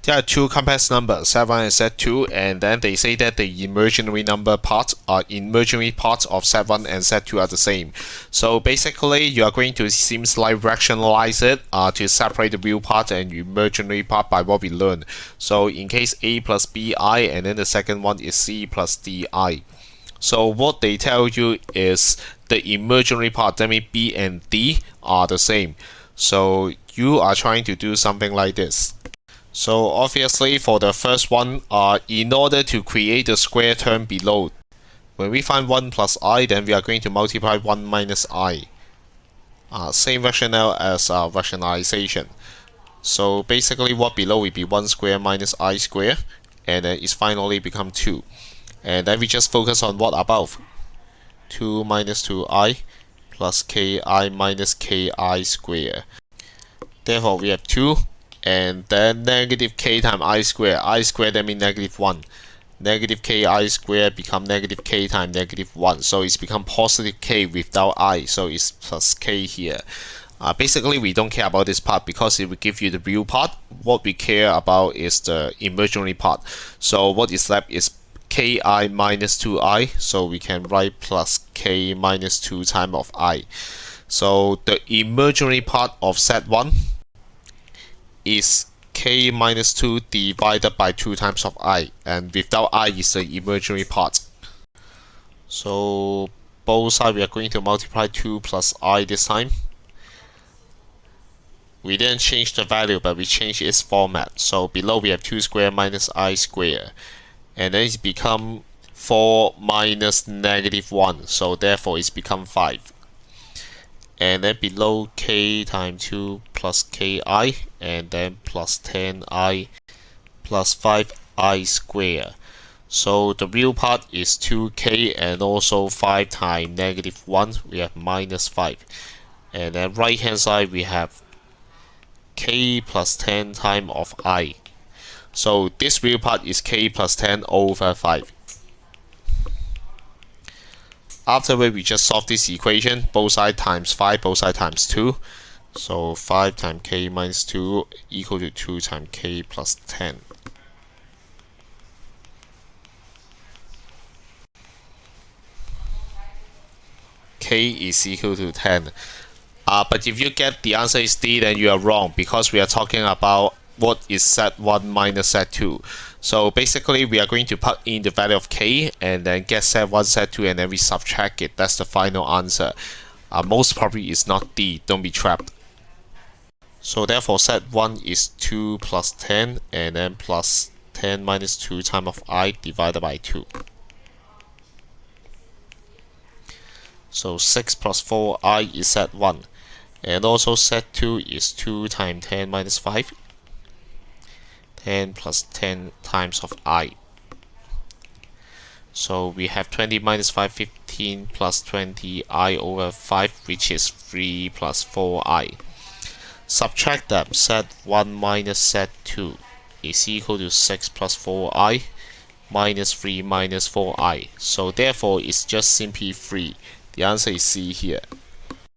There are two complex numbers, set1 and set2, and then they say that the imaginary parts of set1 and set2 are the same. So basically, you are going to seems like rationalize it to separate the real part and imaginary part by what we learned. So in case a plus bi, and then the second one is c plus di. So what they tell you is the imaginary part, that means b and d, are the same. So you are trying to do something like this. So obviously for the first one, in order to create the square term below, when we find 1 plus I, then we are going to multiply 1 minus I. Same rationale as rationalization. So basically what below will be 1 square minus I square, and then it's finally become 2. And then we just focus on what above. 2 minus 2i plus ki minus ki square. Therefore we have 2. And then negative k times I square that means negative 1. Negative ki square become negative k times negative 1. So it's become positive k without I. So it's plus k here. Basically, we don't care about this part because it will give you the real part. What we care about is the imaginary part. So what is left is ki minus 2i. So we can write plus k minus 2 times of I. So the imaginary part of set 1 is k minus 2 divided by 2 times of I, and without I is the imaginary part. So both sides we are going to multiply 2 plus I this time. We didn't change the value, but we changed its format. So below we have 2 square minus I square, and then it's become 4 minus negative 1, so therefore it's become 5. And then below k times 2 plus ki, and then plus 10i plus 5i square. So the real part is 2k, and also 5 times negative 1, we have minus 5. And then right hand side we have k plus 10 times of I. So this real part is k plus 10 over 5. Afterward, we just solve this equation, both sides times 5, both sides times 2. So 5 times k minus 2 equal to 2 times k plus 10. K is equal to 10. But if you get the answer is D, then you are wrong, because we are talking about what is set 1 minus set 2. So basically we are going to put in the value of k and then get set 1, set 2, and then we subtract it. That's the final answer. Most probably it's not D, don't be trapped. So therefore set 1 is 2 plus 10, and then plus 10 minus 2 times of I divided by 2. So 6 plus 4i is set 1. And also set 2 is 2 times 10 minus 5. 10 plus 10 times of I. So we have 20 minus 5, 15 plus 20i over 5, which is 3 plus 4i. Subtract them. Set 1 minus set 2 is equal to 6 plus 4i minus 3 minus 4i. So therefore it's just simply 3. The answer is C here.